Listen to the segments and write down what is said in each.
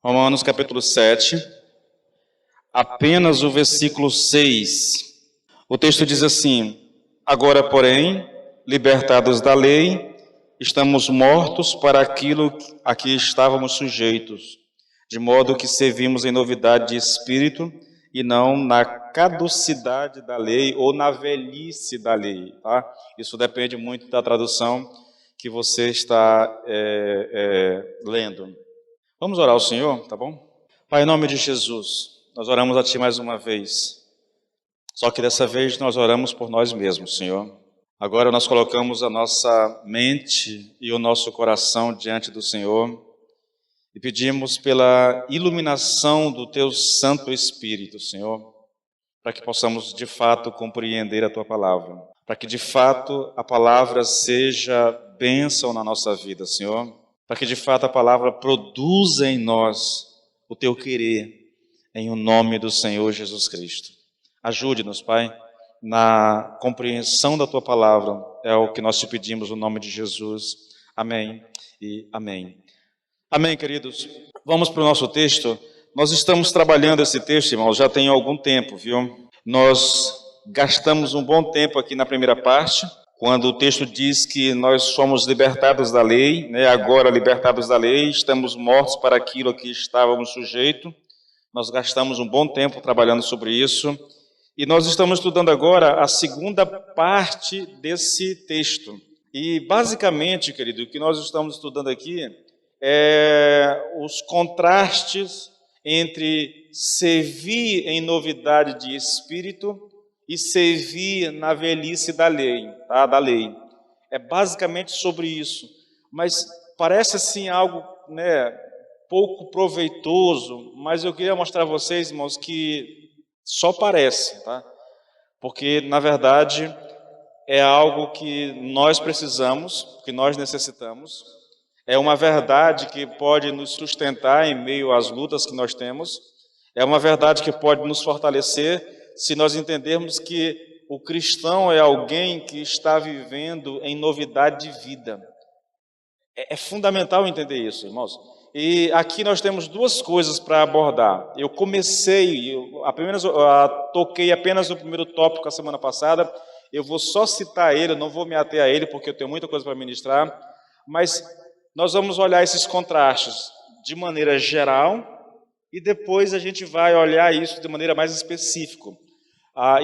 Romanos capítulo 7, apenas o versículo 6. O texto diz assim: Agora, porém, libertados da lei, estamos mortos para aquilo a que estávamos sujeitos, de modo que servimos em novidade de espírito e não na caducidade da lei ou na velhice da lei. Tá? Isso depende muito da tradução que você está lendo. Vamos orar ao Senhor, tá bom? Pai, em nome de Jesus, nós oramos a Ti mais uma vez. Só que dessa vez nós oramos por nós mesmos, Senhor. Agora nós colocamos a nossa mente e o nosso coração diante do Senhor e pedimos pela iluminação do Teu Santo Espírito, Senhor, para que possamos de fato compreender a Tua palavra, para que de fato a palavra seja bênção na nossa vida, Senhor, para que de fato a palavra produza em nós o Teu querer, em o nome do Senhor Jesus Cristo. Ajude-nos, Pai, na compreensão da Tua palavra, é o que nós te pedimos no nome de Jesus. Amém e amém. Amém, queridos. Vamos para o nosso texto. Nós estamos trabalhando esse texto, irmãos, já tem algum tempo, viu? Nós gastamos um bom tempo aqui na primeira parte, quando o texto diz que nós somos libertados da lei, né? Agora libertados da lei, estamos mortos para aquilo a que estávamos sujeitos. Nós gastamos um bom tempo trabalhando sobre isso. E nós estamos estudando agora a segunda parte desse texto. E basicamente, querido, o que nós estamos estudando aqui é os contrastes entre servir em novidade de espírito e servir na velhice da lei, tá? Da lei. É basicamente sobre isso. Mas parece assim algo, né, pouco proveitoso, mas eu queria mostrar a vocês, irmãos, que só parece, tá? Porque, na verdade, é algo que nós precisamos, que nós necessitamos. É uma verdade que pode nos sustentar em meio às lutas que nós temos. É uma verdade que pode nos fortalecer se nós entendermos que o cristão é alguém que está vivendo em novidade de vida. É fundamental entender isso, irmãos. E aqui nós temos duas coisas para abordar. Eu toquei apenas no primeiro tópico a semana passada. Eu vou só citar ele, eu não vou me ater a ele, porque eu tenho muita coisa para ministrar. Mas nós vamos olhar esses contrastes de maneira geral e depois a gente vai olhar isso de maneira mais específica.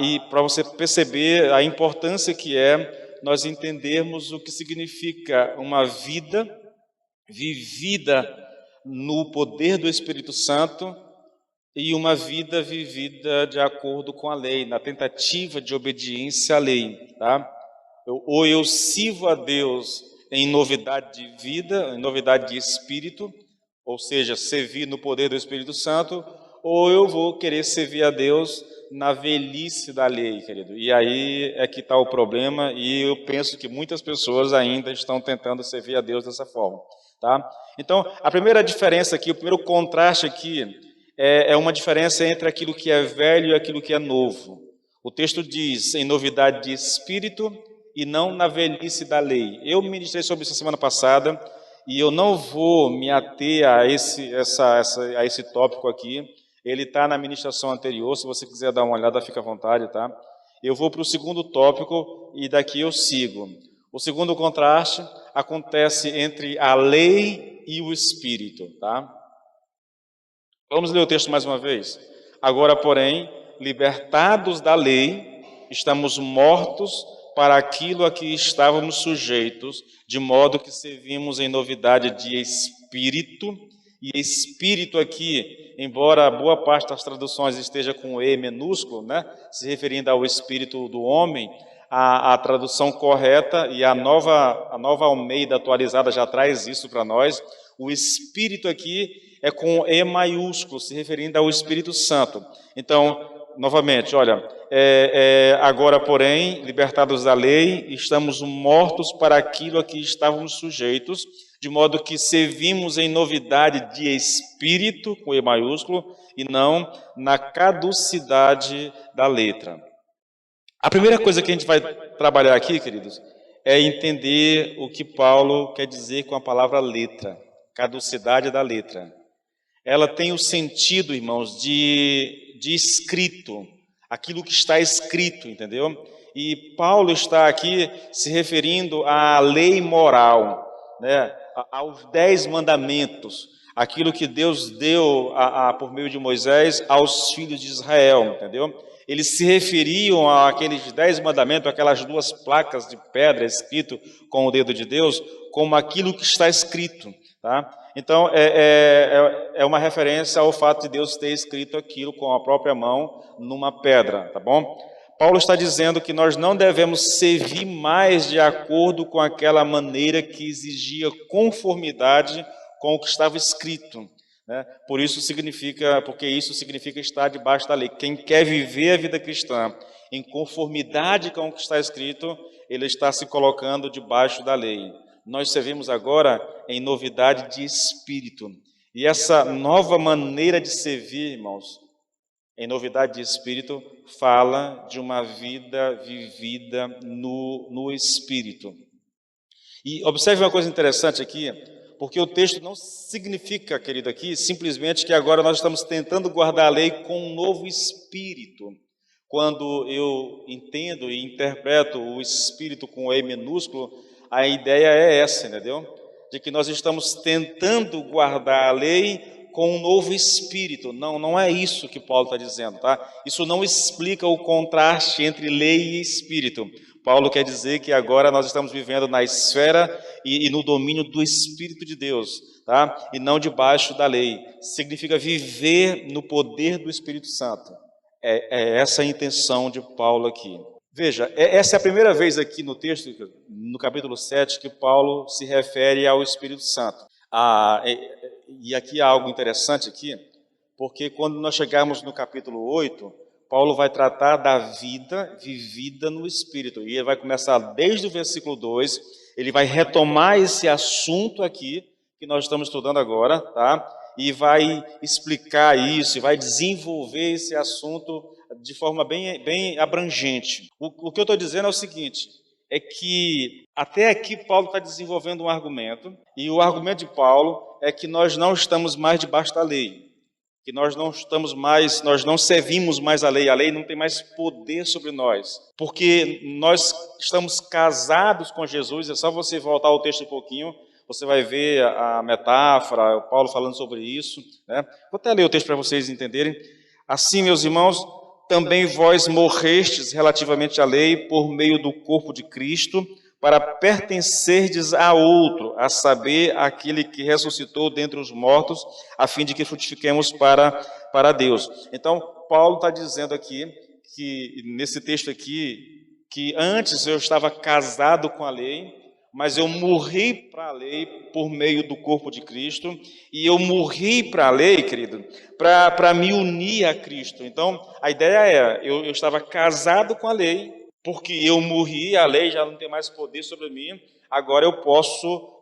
E para você perceber a importância que é nós entendermos o que significa uma vida vivida no poder do Espírito Santo e uma vida vivida de acordo com a lei, na tentativa de obediência à lei, tá? Ou eu sirvo a Deus em novidade de vida, em novidade de espírito, ou seja, servir no poder do Espírito Santo, ou eu vou querer servir a Deus na velhice da lei, querido. E aí é que está o problema, e eu penso que muitas pessoas ainda estão tentando servir a Deus dessa forma, tá? Então, a primeira diferença aqui, o primeiro contraste aqui, é uma diferença entre aquilo que é velho e aquilo que é novo. O texto diz, em novidade de espírito e não na velhice da lei. Eu ministrei sobre isso semana passada, e eu não vou me ater a esse tópico aqui. Ele está na ministração anterior, se você quiser dar uma olhada, fica à vontade, tá? Eu vou para o segundo tópico e daqui eu sigo. O segundo contraste acontece entre a lei e o Espírito, tá? Vamos ler o texto mais uma vez. Agora, porém, libertados da lei, estamos mortos para aquilo a que estávamos sujeitos, de modo que servimos em novidade de espírito. E espírito aqui, embora boa parte das traduções esteja com E minúsculo, né, se referindo ao espírito do homem, a tradução correta e a nova Almeida atualizada já traz isso para nós. O espírito aqui é com E maiúsculo, se referindo ao Espírito Santo. Então, novamente, olha, agora, porém, libertados da lei, estamos mortos para aquilo a que estávamos sujeitos, de modo que servimos em novidade de espírito, com E maiúsculo, e não na caducidade da letra. A primeira coisa que a gente vai trabalhar aqui, queridos, é entender o que Paulo quer dizer com a palavra letra, caducidade da letra. ela tem o sentido, irmãos, de escrito, aquilo que está escrito, entendeu? E Paulo está aqui se referindo à lei moral, né? Aos 10 mandamentos, aquilo que Deus deu por meio de Moisés aos filhos de Israel, entendeu? Eles se referiam àqueles 10 mandamentos, aquelas duas placas de pedra escrito com o dedo de Deus, como aquilo que está escrito, tá? Então, é uma referência ao fato de Deus ter escrito aquilo com a própria mão numa pedra, tá bom? Paulo está dizendo que nós não devemos servir mais de acordo com aquela maneira que exigia conformidade com o que estava escrito, né? Porque isso significa estar debaixo da lei. Quem quer viver a vida cristã em conformidade com o que está escrito, ele está se colocando debaixo da lei. Nós servimos agora em novidade de espírito. E essa nova maneira de servir, irmãos, em novidade de espírito, fala de uma vida vivida no espírito. E observe uma coisa interessante aqui, porque o texto não significa, querido, aqui, simplesmente que agora nós estamos tentando guardar a lei com um novo espírito. Quando eu entendo e interpreto o espírito com E minúsculo, a ideia é essa, entendeu? De que nós estamos tentando guardar a lei com um novo espírito. Não é isso que Paulo está dizendo, tá? Isso não explica o contraste entre lei e espírito. Paulo quer dizer que agora nós estamos vivendo na esfera e no domínio do Espírito de Deus, tá? E não debaixo da lei. Significa viver no poder do Espírito Santo. É essa a intenção de Paulo aqui. Veja, essa é a primeira vez aqui no texto, no capítulo 7, que Paulo se refere ao Espírito Santo. E aqui há algo interessante aqui, porque quando nós chegarmos no capítulo 8, Paulo vai tratar da vida vivida no Espírito. E ele vai começar desde o versículo 2, ele vai retomar esse assunto aqui, que nós estamos estudando agora, tá? E vai explicar isso, e vai desenvolver esse assunto de forma bem abrangente. O que eu estou dizendo é o seguinte, é que até aqui Paulo está desenvolvendo um argumento, e o argumento de Paulo é que nós não estamos mais debaixo da lei, que nós não servimos mais a lei não tem mais poder sobre nós, porque nós estamos casados com Jesus. É só você voltar ao texto um pouquinho, você vai ver a metáfora, o Paulo falando sobre isso, né? Vou até ler o texto para vocês entenderem. Assim, meus irmãos, também vós morrestes relativamente à lei por meio do corpo de Cristo, para pertencerdes a outro, a saber, aquele que ressuscitou dentre os mortos, a fim de que frutifiquemos para Deus. Então, Paulo está dizendo aqui, que nesse texto aqui, que antes eu estava casado com a lei, mas eu morri para a lei por meio do corpo de Cristo, e eu morri para a lei, querido, para me unir a Cristo. Então, a ideia eu estava casado com a lei, porque eu morri, a lei já não tem mais poder sobre mim, agora eu posso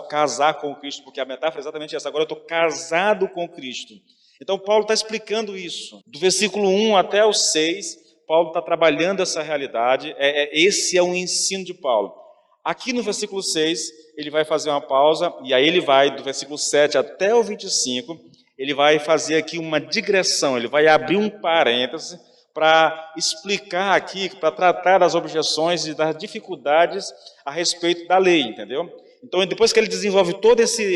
casar com Cristo, porque a metáfora é exatamente essa, agora eu estou casado com Cristo. Então, Paulo está explicando isso. Do versículo 1 até o 6, Paulo está trabalhando essa realidade, esse é o ensino de Paulo. Aqui no versículo 6, ele vai fazer uma pausa, e aí ele vai, do versículo 7 até o 25, ele vai fazer aqui uma digressão, ele vai abrir um parêntese para explicar aqui, para tratar das objeções e das dificuldades a respeito da lei, entendeu? Então, depois que ele desenvolve todo esse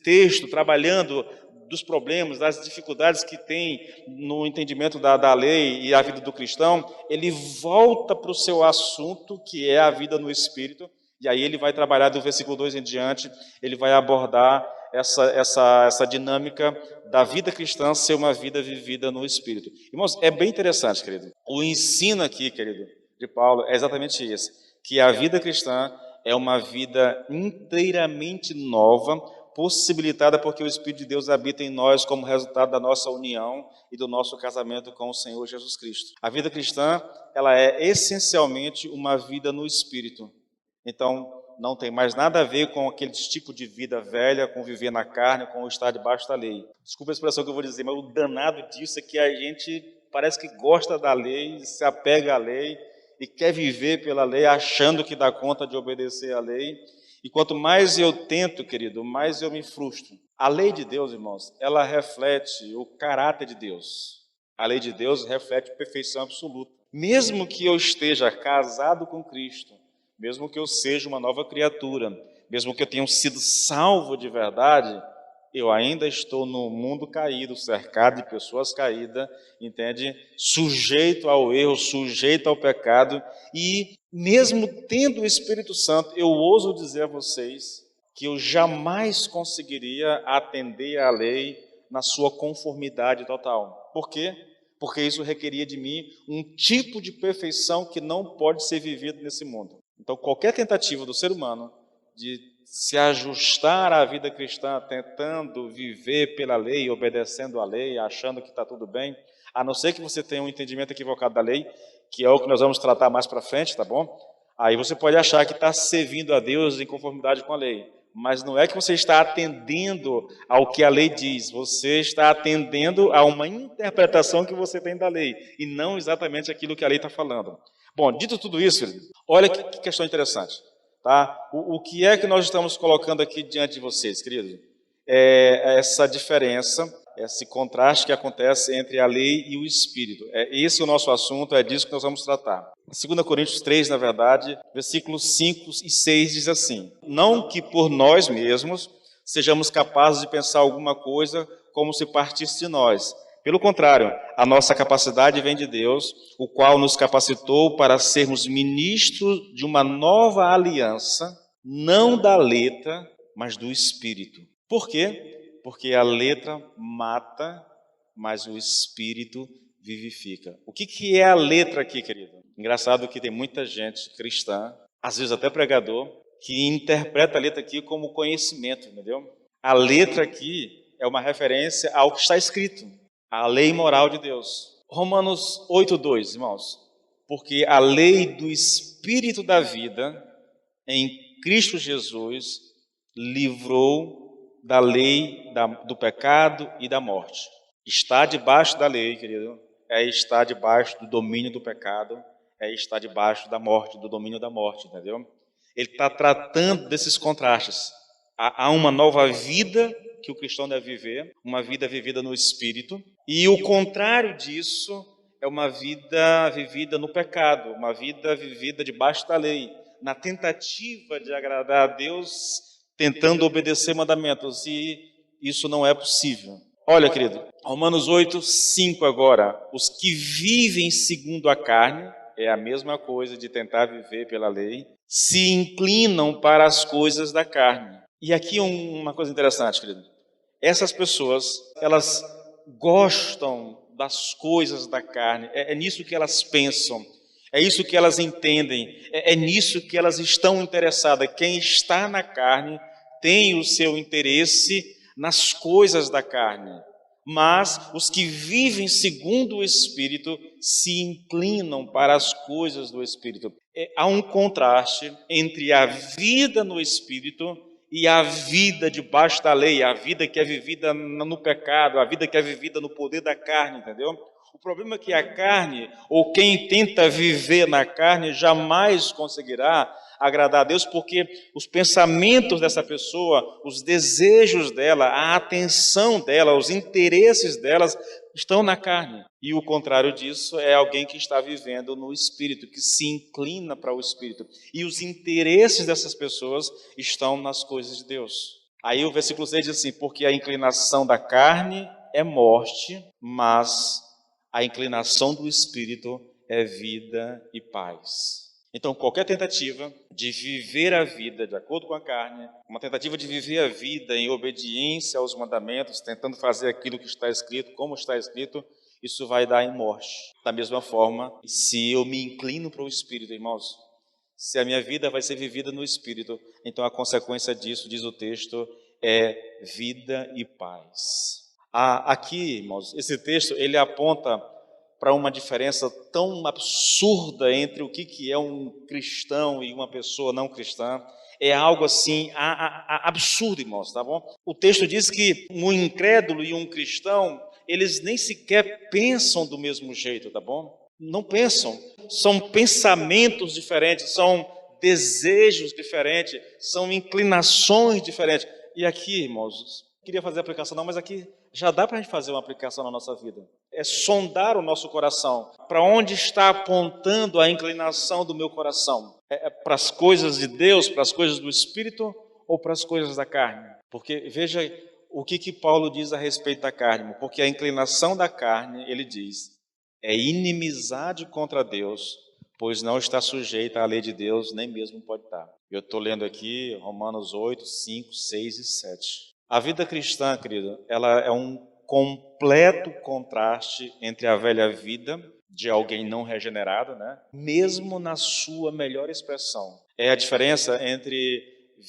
texto, trabalhando dos problemas, das dificuldades que tem no entendimento da lei e a vida do cristão, ele volta para o seu assunto, que é a vida no Espírito, e aí ele vai trabalhar do versículo 2 em diante, ele vai abordar essa dinâmica da vida cristã ser uma vida vivida no Espírito. Irmãos, é bem interessante, querido. O ensino aqui, querido, de Paulo é exatamente esse, que a vida cristã é uma vida inteiramente nova, possibilitada porque o Espírito de Deus habita em nós como resultado da nossa união e do nosso casamento com o Senhor Jesus Cristo. A vida cristã, ela é essencialmente uma vida no Espírito. Então, não tem mais nada a ver com aquele tipo de vida velha, com viver na carne, com estar debaixo da lei. Desculpa a expressão que eu vou dizer, mas o danado disso é que a gente parece que gosta da lei, se apega à lei e quer viver pela lei, achando que dá conta de obedecer à lei. E quanto mais eu tento, querido, mais eu me frustro. A lei de Deus, irmãos, ela reflete o caráter de Deus. A lei de Deus reflete perfeição absoluta. Mesmo que eu esteja casado com Cristo, mesmo que eu seja uma nova criatura, mesmo que eu tenha sido salvo de verdade, eu ainda estou no mundo caído, cercado de pessoas caídas, entende? Sujeito ao erro, sujeito ao pecado, e mesmo tendo o Espírito Santo, eu ouso dizer a vocês que eu jamais conseguiria atender à lei na sua conformidade total. Por quê? Porque isso requeria de mim um tipo de perfeição que não pode ser vivido nesse mundo. Então, qualquer tentativa do ser humano de se ajustar à vida cristã, tentando viver pela lei, obedecendo à lei, achando que está tudo bem, a não ser que você tenha um entendimento equivocado da lei, que é o que nós vamos tratar mais para frente, tá bom? Aí você pode achar que está servindo a Deus em conformidade com a lei, mas não é que você está atendendo ao que a lei diz, você está atendendo a uma interpretação que você tem da lei, e não exatamente aquilo que a lei está falando. Bom, dito tudo isso, olha que questão interessante. Tá? O que é que nós estamos colocando aqui diante de vocês, querido? É essa diferença, esse contraste que acontece entre a lei e o Espírito. Esse é o nosso assunto, é disso que nós vamos tratar. 2 Coríntios 3, na verdade, versículos 5 e 6 diz assim: não que por nós mesmos sejamos capazes de pensar alguma coisa como se partisse de nós. Pelo contrário, a nossa capacidade vem de Deus, o qual nos capacitou para sermos ministros de uma nova aliança, não da letra, mas do Espírito. Por quê? Porque a letra mata, mas o Espírito vivifica. O que é a letra aqui, querido? Engraçado que tem muita gente cristã, às vezes até pregador, que interpreta a letra aqui como conhecimento, entendeu? A letra aqui é uma referência ao que está escrito. A lei moral de Deus. Romanos 8:2, irmãos. Porque a lei do Espírito da vida em Cristo Jesus livrou da lei do pecado e da morte. Está debaixo da lei, querido, é estar debaixo do domínio do pecado, é estar debaixo da morte, do domínio da morte, entendeu? Ele está tratando desses contrastes. Há uma nova vida que o cristão deve viver, uma vida vivida no Espírito, e o contrário disso é uma vida vivida no pecado, uma vida vivida debaixo da lei, na tentativa de agradar a Deus, tentando obedecer mandamentos, e isso não é possível. Olha, querido, Romanos 8:5 agora, os que vivem segundo a carne, é a mesma coisa de tentar viver pela lei, se inclinam para as coisas da carne. E aqui uma coisa interessante, querido. Essas pessoas, elas gostam das coisas da carne, é nisso que elas pensam, é isso que elas entendem, é nisso que elas estão interessadas. Quem está na carne tem o seu interesse nas coisas da carne, mas os que vivem segundo o Espírito se inclinam para as coisas do Espírito. Há um contraste entre a vida no Espírito e a vida debaixo da lei, a vida que é vivida no pecado, a vida que é vivida no poder da carne, entendeu? O problema é que a carne, ou quem tenta viver na carne, jamais conseguirá agradar a Deus, porque os pensamentos dessa pessoa, os desejos dela, a atenção dela, os interesses delas estão na carne. E o contrário disso é alguém que está vivendo no Espírito, que se inclina para o Espírito. E os interesses dessas pessoas estão nas coisas de Deus. Aí o versículo 6 diz assim: porque a inclinação da carne é morte, mas a inclinação do Espírito é vida e paz. Então, qualquer tentativa de viver a vida de acordo com a carne, uma tentativa de viver a vida em obediência aos mandamentos, tentando fazer aquilo que está escrito, como está escrito, isso vai dar em morte. Da mesma forma, se eu me inclino para o Espírito, irmãos, se a minha vida vai ser vivida no Espírito, então a consequência disso, diz o texto, é vida e paz. Aqui, irmãos, esse texto, ele aponta para uma diferença tão absurda entre o que é um cristão e uma pessoa não cristã. É algo assim, absurdo, irmãos, tá bom? O texto diz que um incrédulo e um cristão, eles nem sequer pensam do mesmo jeito, tá bom? Não pensam. São pensamentos diferentes, são desejos diferentes, são inclinações diferentes. E aqui, irmãos, queria fazer a aplicação não, mas aqui já dá para a gente fazer uma aplicação na nossa vida. É sondar o nosso coração. Para onde está apontando a inclinação do meu coração? É para as coisas de Deus, para as coisas do Espírito ou para as coisas da carne? Porque veja o que Paulo diz a respeito da carne. Porque a inclinação da carne, ele diz, é inimizade contra Deus, pois não está sujeita à lei de Deus, nem mesmo pode estar. Eu estou lendo aqui Romanos 8, 5, 6 e 7. A vida cristã, querido, ela é um completo contraste entre a velha vida de alguém não regenerado, né? Mesmo na sua melhor expressão. É a diferença entre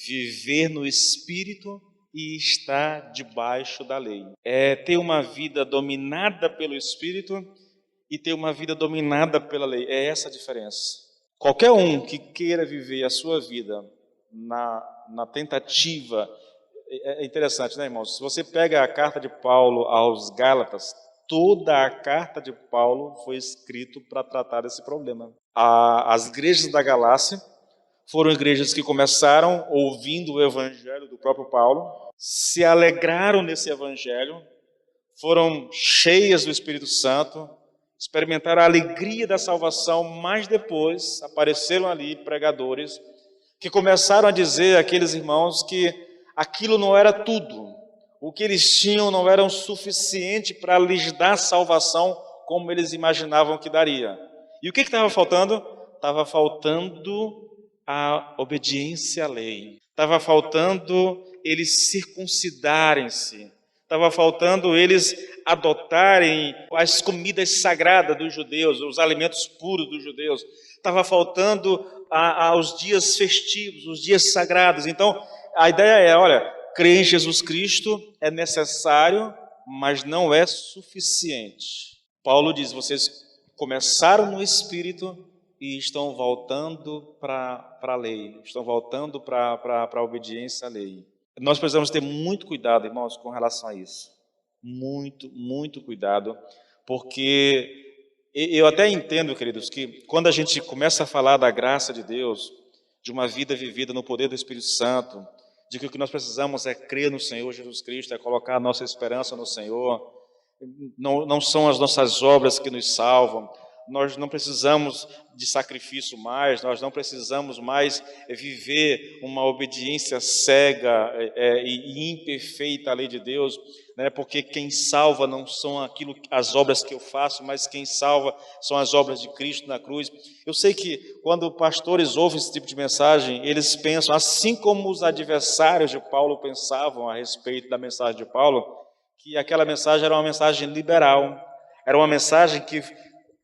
viver no Espírito e estar debaixo da lei. É ter uma vida dominada pelo Espírito e ter uma vida dominada pela lei. É essa a diferença. Qualquer um que queira viver a sua vida na tentativa... É interessante, né, irmãos? Se você pega a carta de Paulo aos Gálatas, toda a carta de Paulo foi escrita para tratar desse problema. As igrejas da Galácia foram igrejas que começaram ouvindo o evangelho do próprio Paulo, se alegraram nesse evangelho, foram cheias do Espírito Santo, experimentaram a alegria da salvação, mas depois apareceram ali pregadores que começaram a dizer àqueles irmãos que aquilo não era tudo. O que eles tinham não era o suficiente para lhes dar salvação como eles imaginavam que daria. E o que estava faltando? Estava faltando a obediência à lei. Estava faltando eles circuncidarem-se. Estava faltando eles adotarem as comidas sagradas dos judeus, os alimentos puros dos judeus. Estava faltando os dias festivos, os dias sagrados. Então, a ideia é, olha, crer em Jesus Cristo é necessário, mas não é suficiente. Paulo diz, vocês começaram no Espírito e estão voltando para a lei, estão voltando para a obediência à lei. Nós precisamos ter muito cuidado, irmãos, com relação a isso. Muito, muito cuidado, porque eu até entendo, queridos, que quando a gente começa a falar da graça de Deus, de uma vida vivida no poder do Espírito Santo, de que o que nós precisamos é crer no Senhor Jesus Cristo, é colocar a nossa esperança no Senhor, não são as nossas obras que nos salvam, nós não precisamos de sacrifício mais, nós não precisamos mais viver uma obediência cega e imperfeita à lei de Deus, né? Porque quem salva não são as obras que eu faço, mas quem salva são as obras de Cristo na cruz. Eu sei que quando pastores ouvem esse tipo de mensagem, eles pensam, assim como os adversários de Paulo pensavam a respeito da mensagem de Paulo, que aquela mensagem era uma mensagem liberal, era uma mensagem que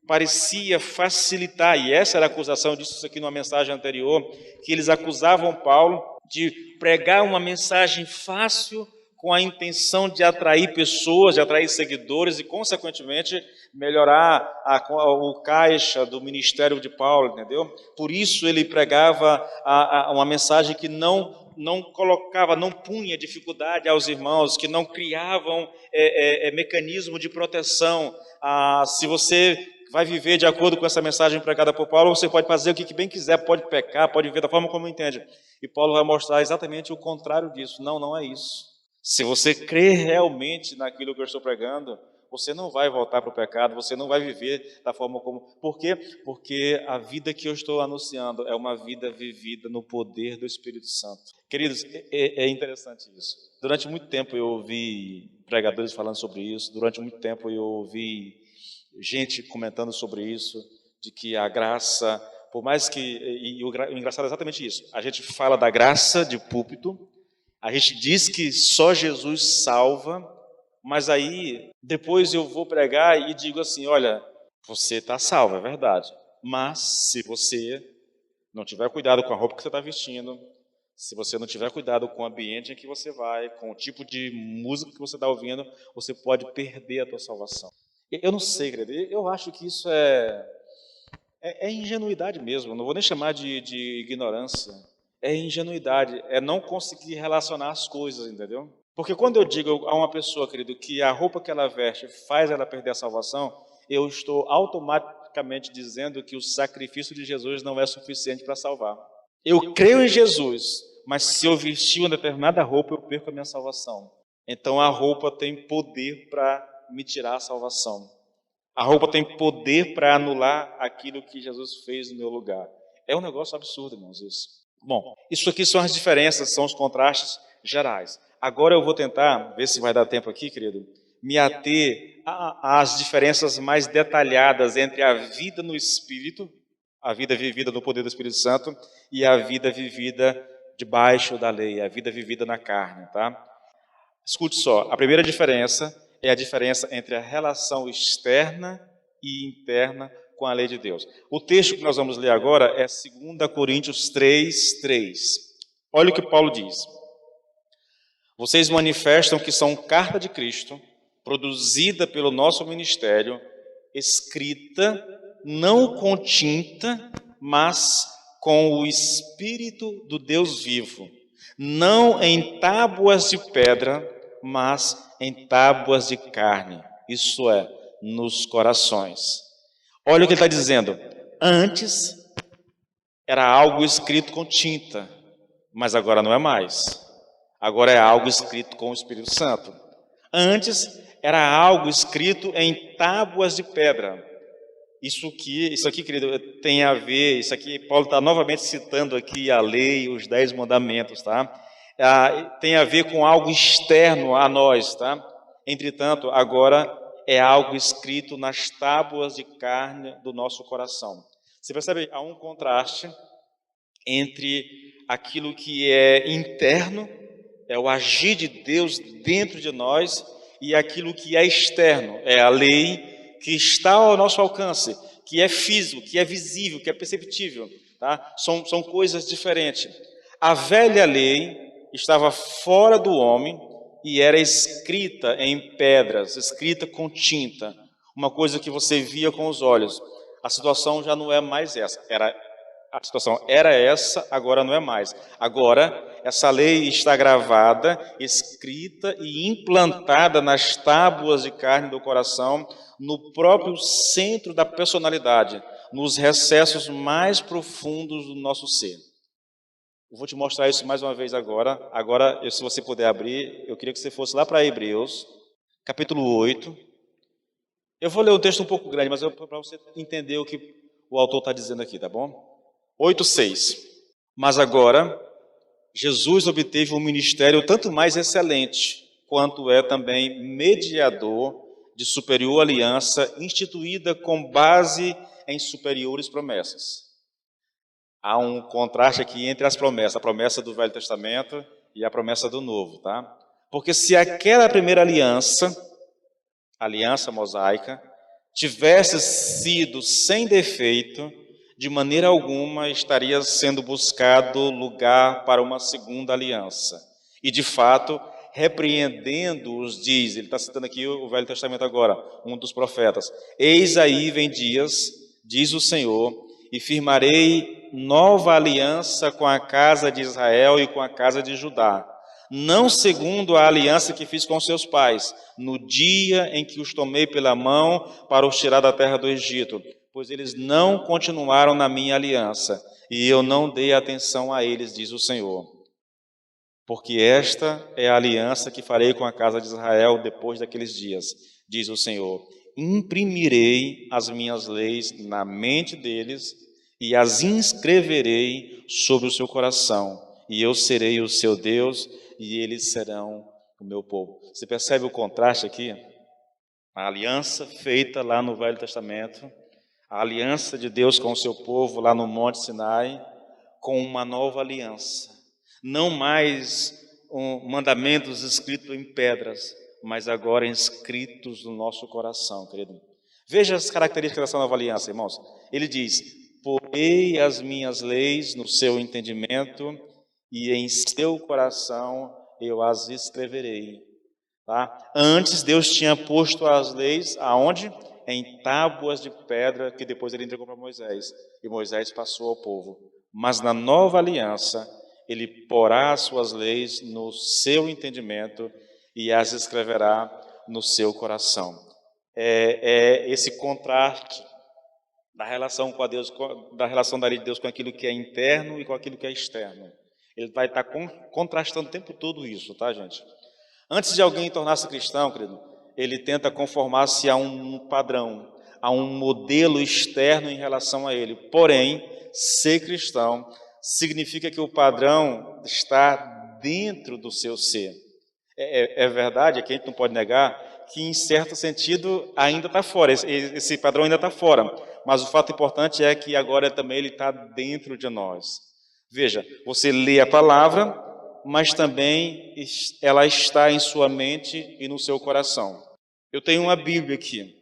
parecia facilitar, e essa era a acusação, eu disse isso aqui numa mensagem anterior, que eles acusavam Paulo de pregar uma mensagem fácil com a intenção de atrair pessoas, de atrair seguidores e, consequentemente, melhorar o caixa do ministério de Paulo, entendeu? Por isso ele pregava uma mensagem que não colocava, não punha dificuldade aos irmãos, que não criavam mecanismo de proteção. Se você vai viver de acordo com essa mensagem pregada por Paulo, você pode fazer o que bem quiser, pode pecar, pode viver da forma como entende. E Paulo vai mostrar exatamente o contrário disso. Não é isso. Se você crer realmente naquilo que eu estou pregando, você não vai voltar para o pecado, você não vai viver da forma como... Por quê? Porque a vida que eu estou anunciando é uma vida vivida no poder do Espírito Santo. Queridos, é interessante isso. Durante muito tempo eu ouvi pregadores falando sobre isso, durante muito tempo eu ouvi gente comentando sobre isso, de que a graça, por mais que... E o engraçado é exatamente isso. A gente fala da graça de púlpito, a gente diz que só Jesus salva, mas aí depois eu vou pregar e digo assim, olha, você está salvo, é verdade, mas se você não tiver cuidado com a roupa que você está vestindo, se você não tiver cuidado com o ambiente em que você vai, com o tipo de música que você está ouvindo, você pode perder a tua salvação. Eu não sei, querido, eu acho que isso é ingenuidade mesmo, não vou nem chamar de ignorância. É ingenuidade, é não conseguir relacionar as coisas, entendeu? Porque quando eu digo a uma pessoa, querido, que a roupa que ela veste faz ela perder a salvação, eu estou automaticamente dizendo que o sacrifício de Jesus não é suficiente para salvar. Eu creio em Jesus, mas se eu vestir uma determinada roupa, eu perco a minha salvação. Então a roupa tem poder para me tirar a salvação. A roupa tem poder para anular aquilo que Jesus fez no meu lugar. É um negócio absurdo, irmãos, isso. Bom, isso aqui são as diferenças, são os contrastes gerais. Agora eu vou tentar, ver se vai dar tempo aqui, querido, me ater às diferenças mais detalhadas entre a vida no Espírito, a vida vivida no poder do Espírito Santo, e a vida vivida debaixo da lei, a vida vivida na carne, tá? Escute só, a primeira diferença é a diferença entre a relação externa e interna com a lei de Deus. O texto que nós vamos ler agora é 2 Coríntios 3:3. Olha o que Paulo diz. Vocês manifestam que são carta de Cristo, produzida pelo nosso ministério, escrita não com tinta, mas com o Espírito do Deus vivo, não em tábuas de pedra, mas em tábuas de carne, isso é, nos corações. Olha o que ele está dizendo. Antes era algo escrito com tinta, mas agora não é mais. Agora é algo escrito com o Espírito Santo. Antes era algo escrito em tábuas de pedra. Isso aqui, querido, tem a ver, isso aqui, Paulo está novamente citando aqui a lei, os 10 mandamentos, tá? Tem a ver com algo externo a nós, tá? Entretanto, agora é algo escrito nas tábuas de carne do nosso coração. Você percebe, há um contraste entre aquilo que é interno, é o agir de Deus dentro de nós, e aquilo que é externo, é a lei que está ao nosso alcance, que é físico, que é visível, que é perceptível, tá? São coisas diferentes. A velha lei estava fora do homem e era escrita em pedras, escrita com tinta, uma coisa que você via com os olhos. A situação já não é mais essa. A situação era essa, agora não é mais. Agora, essa lei está gravada, escrita e implantada nas tábuas de carne do coração, no próprio centro da personalidade, nos recessos mais profundos do nosso ser. Eu vou te mostrar isso mais uma vez agora. Agora, se você puder abrir, eu queria que você fosse lá para Hebreus, capítulo 8. Eu vou ler um texto um pouco grande, mas para você entender o que o autor está dizendo aqui, tá bom? 8:6. Mas agora, Jesus obteve um ministério tanto mais excelente, quanto é também mediador de superior aliança, instituída com base em superiores promessas. Há um contraste aqui entre as promessas, a promessa do Velho Testamento e a promessa do Novo, tá? Porque se aquela primeira aliança, aliança mosaica, tivesse sido sem defeito, de maneira alguma estaria sendo buscado lugar para uma segunda aliança. E, de fato, repreendendo-os, diz, ele está citando aqui o Velho Testamento agora, um dos profetas, eis aí vem dias, diz o Senhor, e firmarei nova aliança com a casa de Israel e com a casa de Judá, não segundo a aliança que fiz com seus pais, no dia em que os tomei pela mão para os tirar da terra do Egito, pois eles não continuaram na minha aliança, e eu não dei atenção a eles, diz o Senhor. Porque esta é a aliança que farei com a casa de Israel depois daqueles dias, diz o Senhor. Imprimirei as minhas leis na mente deles e as inscreverei sobre o seu coração, e eu serei o seu Deus e eles serão o meu povo. Você percebe o contraste aqui? A aliança feita lá no Velho Testamento, a aliança de Deus com o seu povo lá no Monte Sinai, com uma nova aliança. Não mais mandamentos escritos em pedras, mas agora inscritos no nosso coração, querido. Veja as características dessa nova aliança, irmãos. Ele diz, porei as minhas leis no seu entendimento e em seu coração eu as escreverei. Tá? Antes Deus tinha posto as leis aonde? Em tábuas de pedra que depois ele entregou para Moisés. E Moisés passou ao povo. Mas na nova aliança, ele porá as suas leis no seu entendimento e as escreverá no seu coração. É esse contraste da relação com a Deus, da relação da lei de Deus com aquilo que é interno e com aquilo que é externo. Ele vai estar contrastando o tempo todo isso, tá, gente? Antes de alguém tornar-se cristão, querido, ele tenta conformar-se a um padrão, a um modelo externo em relação a ele. Porém, ser cristão significa que o padrão está dentro do seu ser. É verdade, aqui a gente não pode negar, que em certo sentido ainda está fora, esse padrão ainda está fora, mas o fato importante é que agora também ele está dentro de nós. Veja, você lê a palavra, mas também ela está em sua mente e no seu coração. Eu tenho uma Bíblia aqui,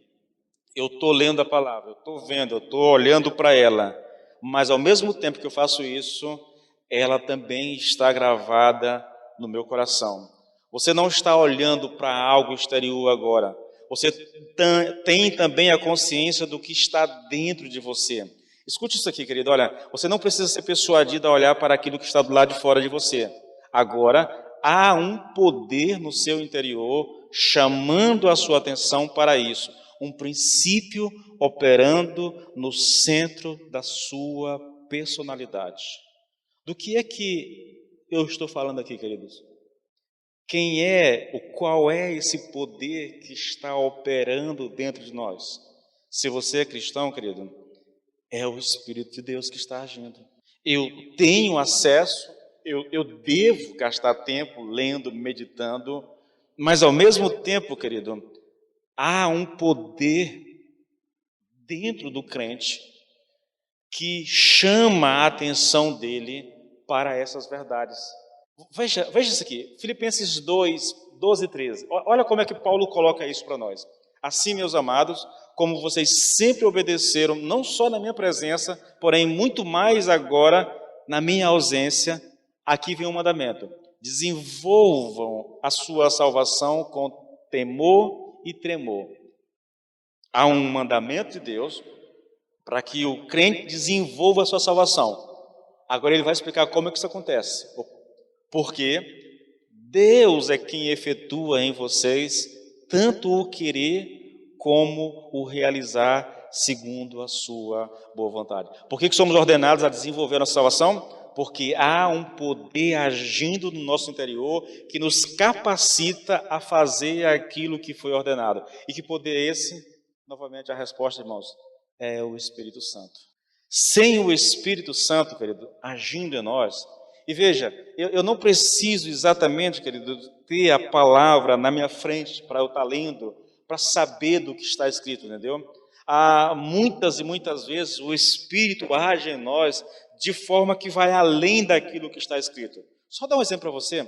eu estou lendo a palavra, eu estou vendo, eu estou olhando para ela, mas ao mesmo tempo que eu faço isso, ela também está gravada no meu coração. Você não está olhando para algo exterior agora. Você tem também a consciência do que está dentro de você. Escute isso aqui, querido. Olha, você não precisa ser persuadido a olhar para aquilo que está do lado de fora de você. Agora, há um poder no seu interior chamando a sua atenção para isso. Um princípio operando no centro da sua personalidade. Do que é que eu estou falando aqui, queridos? Qual é esse poder que está operando dentro de nós? Se você é cristão, querido, é o Espírito de Deus que está agindo. Eu tenho acesso, eu devo gastar tempo lendo, meditando, mas ao mesmo tempo, querido, há um poder dentro do crente que chama a atenção dele para essas verdades. Veja isso aqui, Filipenses 2, 12 e 13. Olha como é que Paulo coloca isso para nós. Assim, meus amados, como vocês sempre obedeceram, não só na minha presença, porém muito mais agora na minha ausência, aqui vem um mandamento. Desenvolvam a sua salvação com temor e tremor. Há um mandamento de Deus para que o crente desenvolva a sua salvação. Agora ele vai explicar como é que isso acontece. Porque Deus é quem efetua em vocês tanto o querer como o realizar segundo a sua boa vontade. Por que somos ordenados a desenvolver a nossa salvação? Porque há um poder agindo no nosso interior que nos capacita a fazer aquilo que foi ordenado. E que poder é esse? Novamente a resposta, irmãos, é o Espírito Santo. Sem o Espírito Santo, querido, agindo em nós, e veja, eu não preciso exatamente, querido, ter a palavra na minha frente para eu estar lendo, para saber do que está escrito, entendeu? Há muitas e muitas vezes o Espírito age em nós de forma que vai além daquilo que está escrito. Só dar um exemplo para você.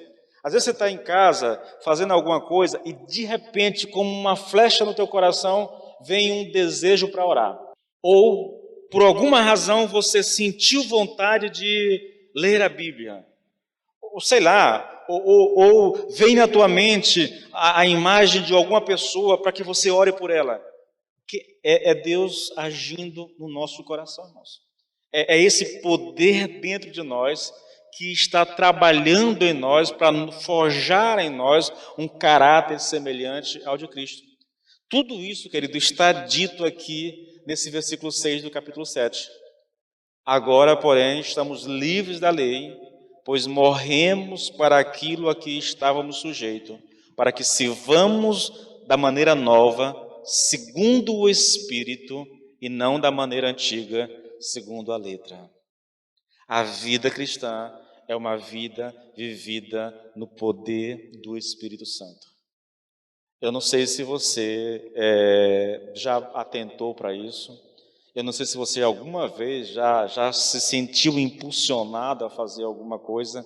Às vezes você está em casa fazendo alguma coisa e de repente, como uma flecha no teu coração, vem um desejo para orar. Ou, por alguma razão, você sentiu vontade de ler a Bíblia, ou sei lá, ou vem na tua mente a imagem de alguma pessoa para que você ore por ela. Que é Deus agindo no nosso coração, irmãos. É esse poder dentro de nós que está trabalhando em nós para forjar em nós um caráter semelhante ao de Cristo. Tudo isso, querido, está dito aqui nesse versículo 6 do capítulo 7. Agora, porém, estamos livres da lei, pois morremos para aquilo a que estávamos sujeitos, para que sirvamos da maneira nova, segundo o Espírito, e não da maneira antiga, segundo a letra. A vida cristã é uma vida vivida no poder do Espírito Santo. Eu não sei se você já atentou para isso. Eu não sei se você alguma vez já se sentiu impulsionado a fazer alguma coisa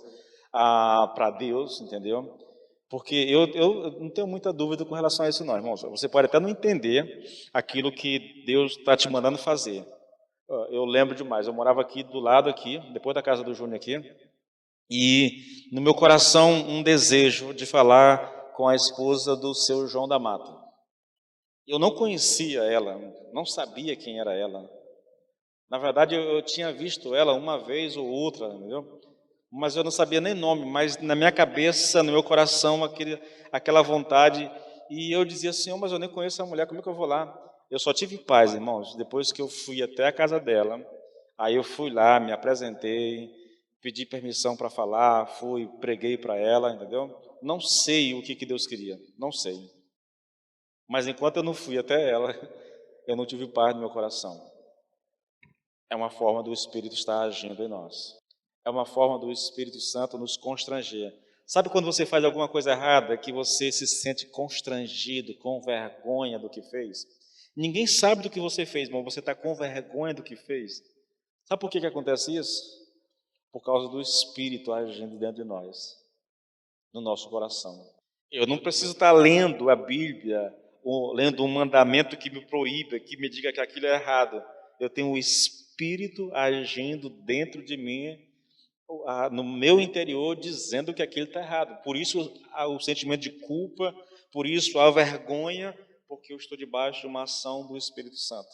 para Deus, entendeu? Porque eu não tenho muita dúvida com relação a isso não, irmãos. Você pode até não entender aquilo que Deus está te mandando fazer. Eu lembro demais, eu morava aqui do lado, aqui, depois da casa do Júnior aqui, e no meu coração um desejo de falar com a esposa do seu João da Mata. Eu não conhecia ela, não sabia quem era ela. Na verdade, eu tinha visto ela uma vez ou outra, entendeu? Mas eu não sabia nem nome, mas na minha cabeça, no meu coração, aquela vontade. E eu dizia, Senhor, mas eu nem conheço a mulher, como é que eu vou lá? Eu só tive paz, irmãos, depois que eu fui até a casa dela. Aí eu fui lá, me apresentei, pedi permissão para falar, fui, preguei para ela, entendeu? Não sei o que Deus queria, não sei. Mas enquanto eu não fui até ela, eu não tive paz no meu coração. É uma forma do Espírito estar agindo em nós. É uma forma do Espírito Santo nos constranger. Sabe quando você faz alguma coisa errada, que você se sente constrangido, com vergonha do que fez? Ninguém sabe do que você fez, mas você está com vergonha do que fez. Sabe por que acontece isso? Por causa do Espírito agindo dentro de nós, no nosso coração. Eu não preciso estar lendo a Bíblia, ou lendo um mandamento que me proíba, que me diga que aquilo é errado. Eu tenho o Espírito agindo dentro de mim, no meu interior, dizendo que aquilo está errado. Por isso há o sentimento de culpa, por isso há vergonha, porque eu estou debaixo de uma ação do Espírito Santo.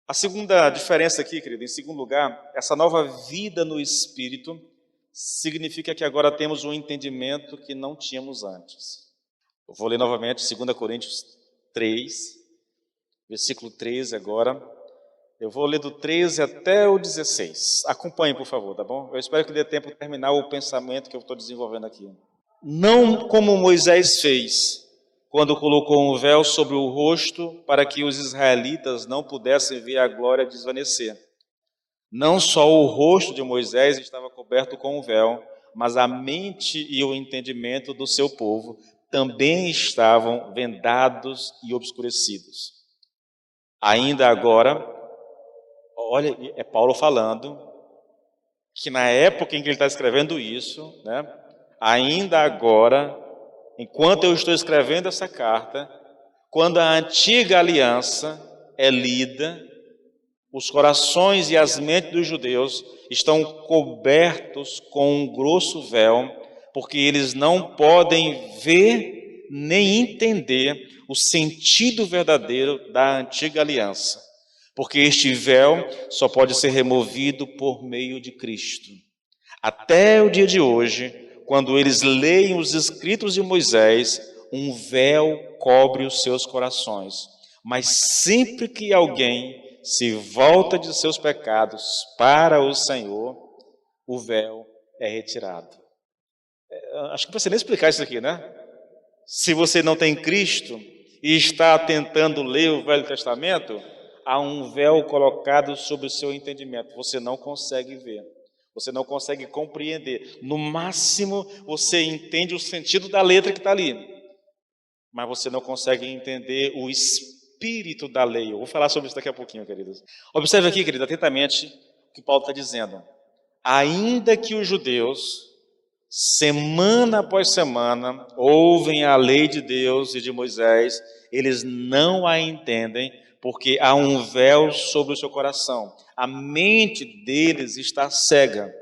A segunda diferença aqui, querido, em segundo lugar, essa nova vida no Espírito significa que agora temos um entendimento que não tínhamos antes. Eu vou ler novamente 2 Coríntios 3, versículo 13 agora. Eu vou ler do 13 até o 16. Acompanhe, por favor, tá bom? Eu espero que dê tempo de terminar o pensamento que eu estou desenvolvendo aqui. Não como Moisés fez, quando colocou um véu sobre o rosto para que os israelitas não pudessem ver a glória desvanecer. Não só o rosto de Moisés estava coberto com um véu, mas a mente e o entendimento do seu povo também estavam vendados e obscurecidos. Ainda agora, olha, é Paulo falando que na época em que ele está escrevendo isso, né, ainda agora, enquanto eu estou escrevendo essa carta, quando a antiga aliança é lida, os corações e as mentes dos judeus estão cobertos com um grosso véu, porque eles não podem ver nem entender o sentido verdadeiro da antiga aliança, porque este véu só pode ser removido por meio de Cristo. Até o dia de hoje, quando eles leem os escritos de Moisés, um véu cobre os seus corações. Mas sempre que alguém se volta de seus pecados para o Senhor, o véu é retirado. Acho que não precisa nem explicar isso aqui, né? Se você não tem Cristo e está tentando ler o Velho Testamento, há um véu colocado sobre o seu entendimento. Você não consegue ver. Você não consegue compreender. No máximo, você entende o sentido da letra que está ali. Mas você não consegue entender o espírito da lei. Eu vou falar sobre isso daqui a pouquinho, queridos. Observe aqui, querido, atentamente o que Paulo está dizendo. Ainda que os judeus, semana após semana, ouvem a lei de Deus e de Moisés, eles não a entendem, porque há um véu sobre o seu coração. A mente deles está cega.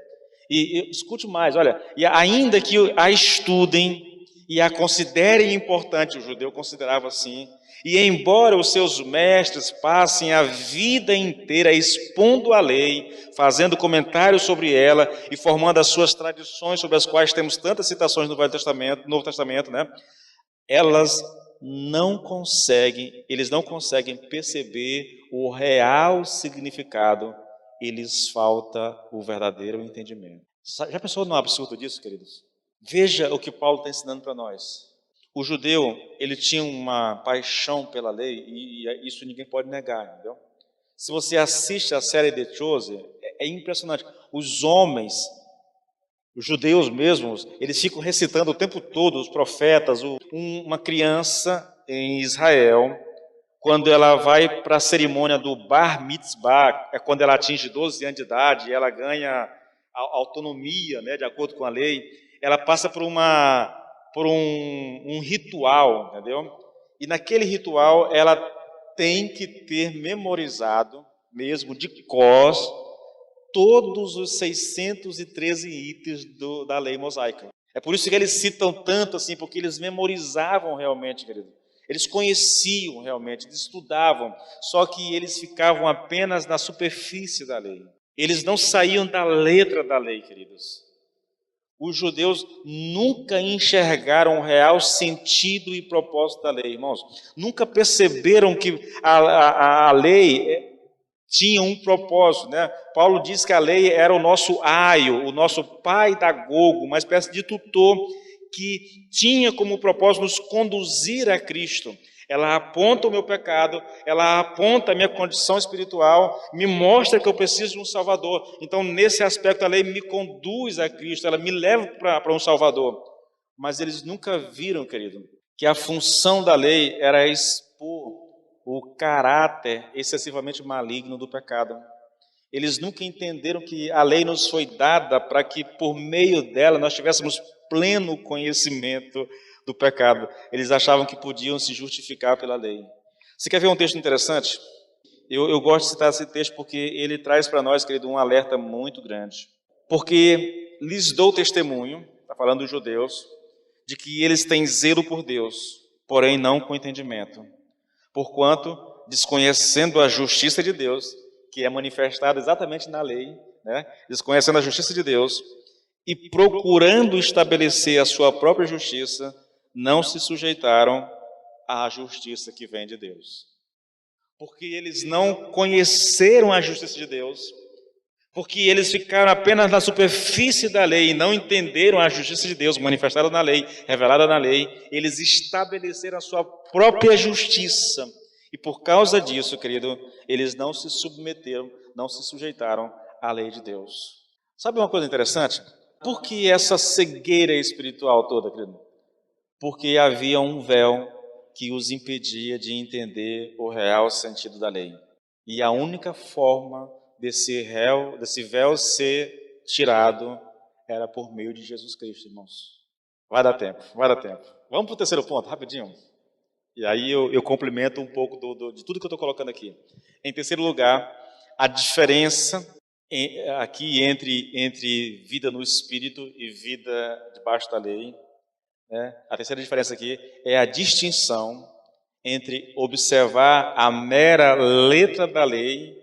E escute mais, olha, e ainda que a estudem e a considerem importante, o judeu considerava assim, e embora os seus mestres passem a vida inteira expondo a lei, fazendo comentários sobre ela e formando as suas tradições, sobre as quais temos tantas citações no Velho Testamento, Novo Testamento, né? Eles não conseguem perceber o real significado, e lhes falta o verdadeiro entendimento. Já pensou no absurdo disso, queridos? Veja o que Paulo está ensinando para nós. O judeu, ele tinha uma paixão pela lei, e isso ninguém pode negar, entendeu? Se você assiste a série The Chosen, é impressionante. Os homens, os judeus mesmos, eles ficam recitando o tempo todo os profetas. Uma criança em Israel, quando ela vai para a cerimônia do Bar Mitzvah, é quando ela atinge 12 anos de idade, ela ganha autonomia, né, de acordo com a lei, ela passa por um ritual, entendeu? E naquele ritual ela tem que ter memorizado, mesmo de cor, todos os 613 itens da lei mosaica. É por isso que eles citam tanto assim, porque eles memorizavam realmente, querido. Eles conheciam realmente, eles estudavam, só que eles ficavam apenas na superfície da lei. Eles não saíam da letra da lei, queridos. Os judeus nunca enxergaram o real sentido e propósito da lei, irmãos. Nunca perceberam que a lei tinha um propósito, né? Paulo diz que a lei era o nosso aio, o nosso pedagogo, uma espécie de tutor que tinha como propósito nos conduzir a Cristo. Ela aponta o meu pecado, ela aponta a minha condição espiritual, me mostra que eu preciso de um Salvador. Então, nesse aspecto, a lei me conduz a Cristo, ela me leva para um Salvador. Mas eles nunca viram, querido, que a função da lei era expor o caráter excessivamente maligno do pecado. Eles nunca entenderam que a lei nos foi dada para que, por meio dela, nós tivéssemos pleno conhecimento do pecado. Eles achavam que podiam se justificar pela lei. Você quer ver um texto interessante? Eu gosto de citar esse texto porque ele traz para nós, querido, um alerta muito grande. Porque lhes dou testemunho, está falando dos judeus, de que eles têm zelo por Deus, porém não com entendimento. Porquanto, desconhecendo a justiça de Deus, que é manifestada exatamente na lei, né? Desconhecendo a justiça de Deus e procurando estabelecer a sua própria justiça, não se sujeitaram à justiça que vem de Deus. Porque eles não conheceram a justiça de Deus, porque eles ficaram apenas na superfície da lei e não entenderam a justiça de Deus manifestada na lei, revelada na lei, eles estabeleceram a sua própria justiça. E por causa disso, querido, eles não se submeteram, não se sujeitaram à lei de Deus. Sabe uma coisa interessante? Por que essa cegueira espiritual toda, querido? Porque havia um véu que os impedia de entender o real sentido da lei. E a única forma desse véu ser tirado era por meio de Jesus Cristo, irmãos. Vai dar tempo. Vamos para o terceiro ponto, rapidinho. E aí eu complemento um pouco de tudo que eu estou colocando aqui. Em terceiro lugar, a diferença aqui entre vida no Espírito e vida debaixo da lei. Né? A terceira diferença aqui é a distinção entre observar a mera letra da lei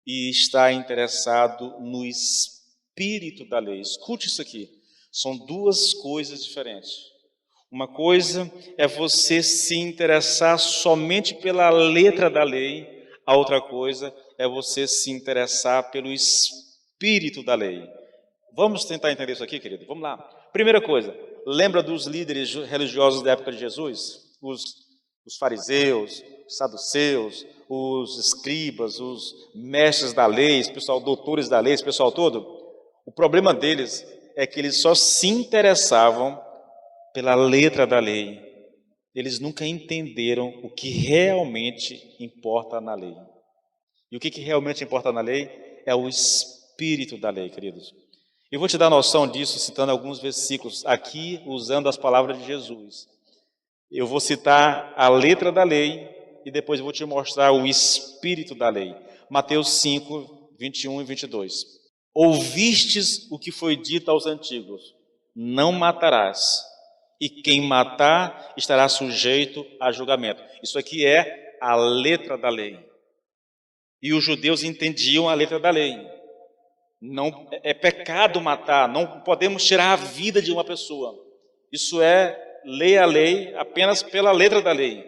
e estar interessado no espírito da lei. Escute isso aqui. São duas coisas diferentes. Uma coisa é você se interessar somente pela letra da lei, a outra coisa é você se interessar pelo espírito da lei. Vamos tentar entender isso aqui, querido? Vamos lá. Primeira coisa, lembra dos líderes religiosos da época de Jesus? Os fariseus, os saduceus, os escribas, os mestres da lei, esse pessoal, doutores da lei, esse pessoal todo. O problema deles é que eles só se interessavam pela letra da lei. Eles nunca entenderam o que realmente importa na lei. E o que realmente importa na lei é o espírito da lei, queridos. Eu vou te dar noção disso citando alguns versículos aqui, usando as palavras de Jesus. Eu vou citar a letra da lei e depois eu vou te mostrar o espírito da lei. Mateus 5, 21 e 22. Ouvistes o que foi dito aos antigos: não matarás, e quem matar estará sujeito a julgamento. Isso aqui é a letra da lei. E os judeus entendiam a letra da lei. Não é pecado matar, não podemos tirar a vida de uma pessoa. Isso é ler a lei apenas pela letra da lei.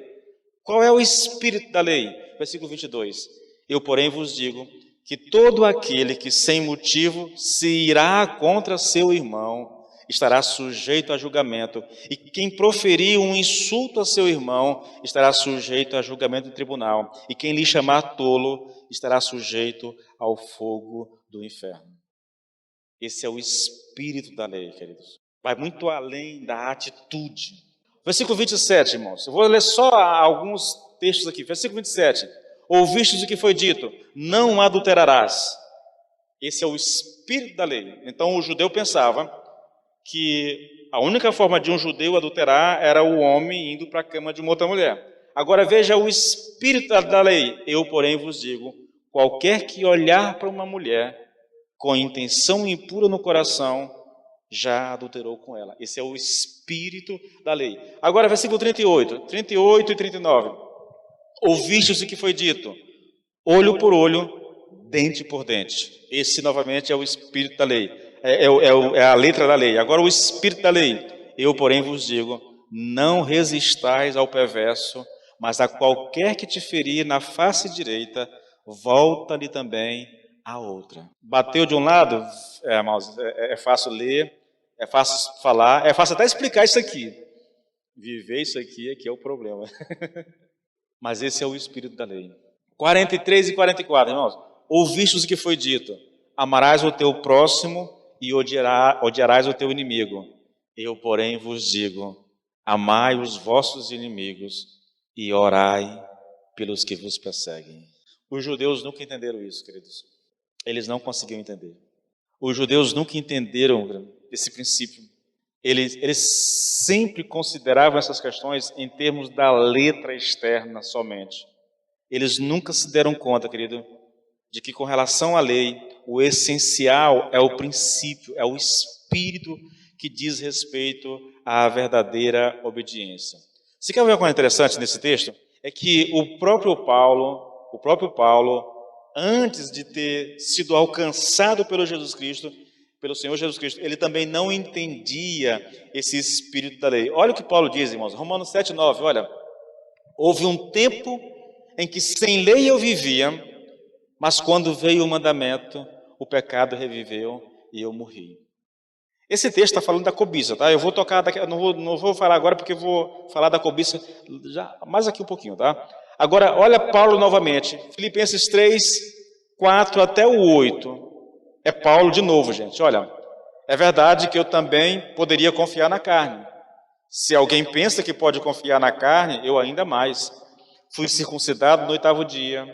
Qual é o espírito da lei? Versículo 22. Eu, porém, vos digo que todo aquele que sem motivo se irá contra seu irmão estará sujeito a julgamento, e quem proferir um insulto a seu irmão estará sujeito a julgamento do tribunal, e quem lhe chamar tolo estará sujeito ao fogo do inferno. Esse é o espírito da lei, queridos. Vai muito além da atitude. Versículo 27, irmãos. Eu vou ler só alguns textos aqui. Versículo 27. Ouvistes o que foi dito: não adulterarás. Esse é o espírito da lei. Então o judeu pensava que a única forma de um judeu adulterar era o homem indo para a cama de uma outra mulher. Agora veja o espírito da lei. Eu, porém, vos digo: qualquer que olhar para uma mulher com intenção impura no coração, já adulterou com ela. Esse é o espírito da lei. Agora, versículo 38 e 39. Ouvistes o que foi dito: olho por olho, dente por dente. Esse, novamente, é o espírito da lei. É a letra da lei. Agora o espírito da lei. Eu, porém, vos digo, não resistais ao perverso, mas a qualquer que te ferir na face direita, volta-lhe também a outra. Bateu de um lado, irmãos, é fácil ler, é fácil falar, é fácil até explicar isso aqui. Viver isso aqui é que é o problema. Mas esse é o espírito da lei. 43 e 44, irmãos. Ouvistes o que foi dito: amarás o teu próximo e odiarás o teu inimigo. Eu, porém, vos digo: amai os vossos inimigos e orai pelos que vos perseguem. Os judeus nunca entenderam isso, queridos. Eles não conseguiam entender. Os judeus nunca entenderam esse princípio. Eles sempre consideravam essas questões em termos da letra externa somente. Eles nunca se deram conta, querido, de que com relação à lei, o essencial é o princípio, é o espírito que diz respeito à verdadeira obediência. Você quer ver uma coisa interessante nesse texto? É que o próprio Paulo, antes de ter sido alcançado pelo Senhor Jesus Cristo, ele também não entendia esse espírito da lei. Olha o que Paulo diz, irmãos, Romanos 7:9, olha: houve um tempo em que sem lei eu vivia, mas quando veio o mandamento, o pecado reviveu e eu morri. Esse texto está falando da cobiça, tá? Eu vou tocar, não vou falar agora porque eu vou falar da cobiça já mais aqui um pouquinho, tá? Agora, olha Paulo novamente, Filipenses 3, 4 até o 8. É Paulo de novo, gente. Olha, é verdade que eu também poderia confiar na carne. Se alguém pensa que pode confiar na carne, eu ainda mais. Fui circuncidado no 8º dia,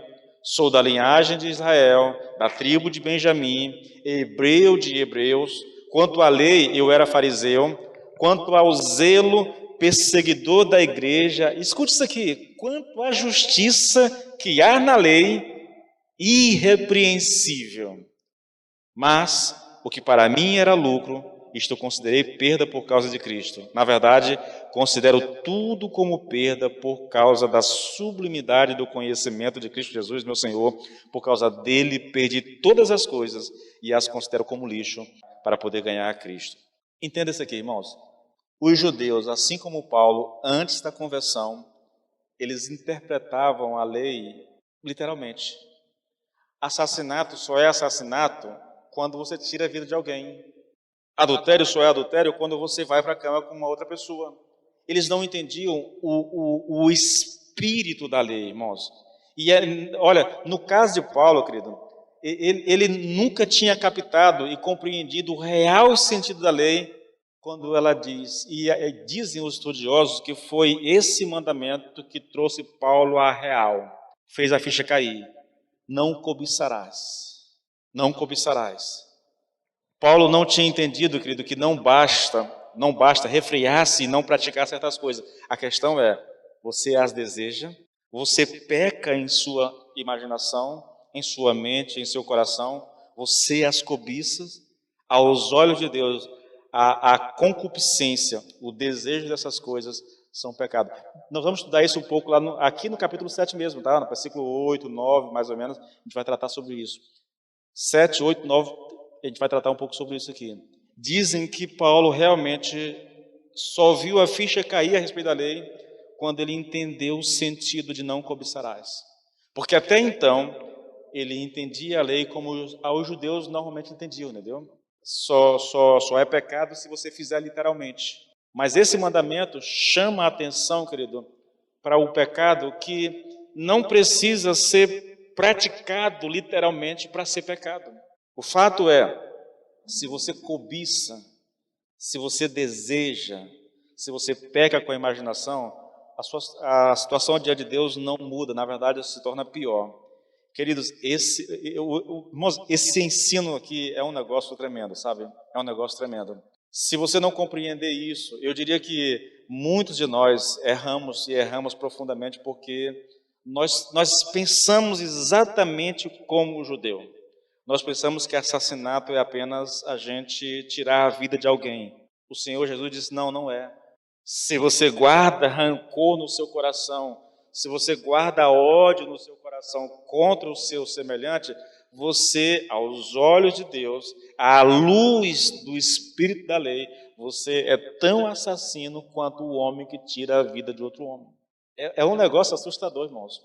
sou da linhagem de Israel, da tribo de Benjamim, hebreu de hebreus. Quanto à lei, eu era fariseu. Quanto ao zelo, perseguidor da igreja. Escute isso aqui. Quanto à justiça que há na lei, irrepreensível. Mas o que para mim era lucro, isto eu considerei perda por causa de Cristo. Na verdade, considero tudo como perda por causa da sublimidade do conhecimento de Cristo Jesus, meu Senhor. Por causa dele, perdi todas as coisas e as considero como lixo para poder ganhar a Cristo. Entenda isso aqui, irmãos. Os judeus, assim como Paulo, antes da conversão, eles interpretavam a lei literalmente. Assassinato só é assassinato quando você tira a vida de alguém. Adultério só é adultério quando você vai para a cama com uma outra pessoa. Eles não entendiam o espírito da lei, irmãos. E olha, no caso de Paulo, querido, ele nunca tinha captado e compreendido o real sentido da lei quando ela diz, e dizem os estudiosos que foi esse mandamento que trouxe Paulo à real, fez a ficha cair. Não cobiçarás. Não cobiçarás. Paulo não tinha entendido, querido, que não basta refrear-se e não praticar certas coisas. A questão é, você as deseja, você peca em sua imaginação, em sua mente, em seu coração, você as cobiça. Aos olhos de Deus, a concupiscência, o desejo dessas coisas são pecado. Nós vamos estudar isso um pouco aqui no capítulo 7 mesmo, tá? No versículo 8, 9, mais ou menos, a gente vai tratar sobre isso. 7, 8, 9, a gente vai tratar um pouco sobre isso aqui. Dizem que Paulo realmente só viu a ficha cair a respeito da lei quando ele entendeu o sentido de não cobiçarás. Porque até então, ele entendia a lei como os judeus normalmente entendiam, entendeu? Só é pecado se você fizer literalmente. Mas esse mandamento chama a atenção, querido, para o pecado que não precisa ser praticado literalmente para ser pecado. O fato é, se você cobiça, se você deseja, se você peca com a imaginação, a situação diante de Deus não muda, na verdade se torna pior. Queridos, esse ensino aqui é um negócio tremendo, sabe? É um negócio tremendo. Se você não compreender isso, eu diria que muitos de nós erramos e erramos profundamente porque nós pensamos exatamente como o judeu. Nós pensamos que assassinato é apenas a gente tirar a vida de alguém. O Senhor Jesus disse, não é. Se você guarda rancor no seu coração, se você guarda ódio no seu coração contra o seu semelhante, você, aos olhos de Deus, à luz do espírito da lei, você é tão assassino quanto o homem que tira a vida de outro homem. É um negócio assustador, irmãos,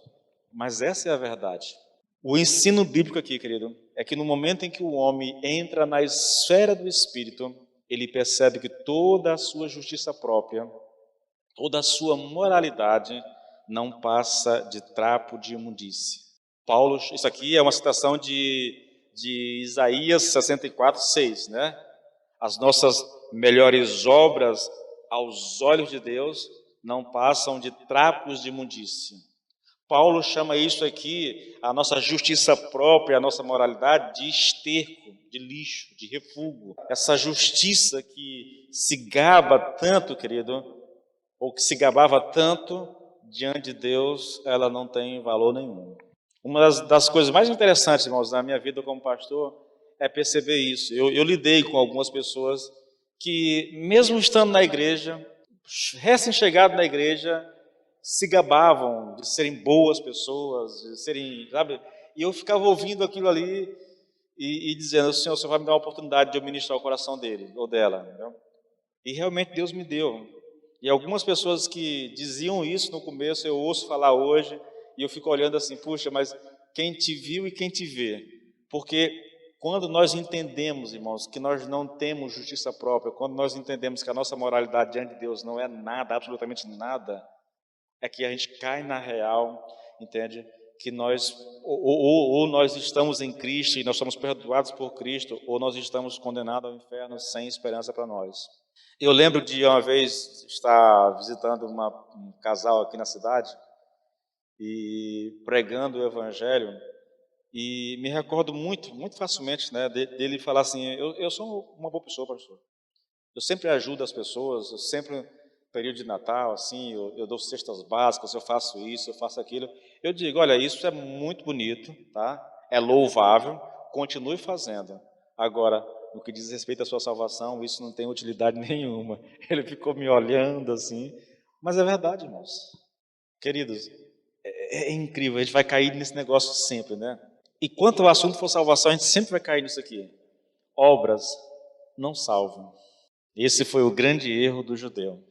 mas essa é a verdade. O ensino bíblico aqui, querido, é que no momento em que o homem entra na esfera do espírito, ele percebe que toda a sua justiça própria, toda a sua moralidade não passa de trapo de imundície. Paulo, isso aqui é uma citação de Isaías 64:6, né? As nossas melhores obras aos olhos de Deus não passam de trapos de imundície. Paulo chama isso aqui, a nossa justiça própria, a nossa moralidade, de esterco, de lixo, de refúgio. Essa justiça que se gaba tanto, querido, ou que se gabava tanto diante de Deus, ela não tem valor nenhum. Uma das coisas mais interessantes, irmãos, na minha vida como pastor, é perceber isso. Eu lidei com algumas pessoas que, mesmo estando na igreja, recém-chegado na igreja, se gabavam de serem boas pessoas, de serem, sabe? E eu ficava ouvindo aquilo ali e dizendo, Senhor, o Senhor vai me dar uma oportunidade de eu ministrar o coração dele ou dela, entendeu? E realmente Deus me deu. E algumas pessoas que diziam isso no começo, eu ouço falar hoje, e eu fico olhando assim, puxa, mas quem te viu e quem te vê? Porque quando nós entendemos, irmãos, que nós não temos justiça própria, quando nós entendemos que a nossa moralidade diante de Deus não é nada, absolutamente nada, é que a gente cai na real, entende? Que nós, ou nós estamos em Cristo e nós somos perdoados por Cristo, ou nós estamos condenados ao inferno sem esperança para nós. Eu lembro de uma vez estar visitando um casal aqui na cidade e pregando o Evangelho, e me recordo muito facilmente, né, dele falar assim, eu sou uma boa pessoa, pastor. Eu sempre ajudo as pessoas, eu sempre, período de Natal, assim, eu dou cestas básicas, eu faço isso, eu faço aquilo. Eu digo, olha, isso é muito bonito, tá? É louvável, continue fazendo. Agora, no que diz respeito à sua salvação, isso não tem utilidade nenhuma. Ele ficou me olhando assim, mas é verdade, irmãos. Queridos, é incrível, a gente vai cair nesse negócio sempre, né? E quanto ao assunto for salvação, a gente sempre vai cair nisso aqui. Obras não salvam. Esse foi o grande erro do judeu.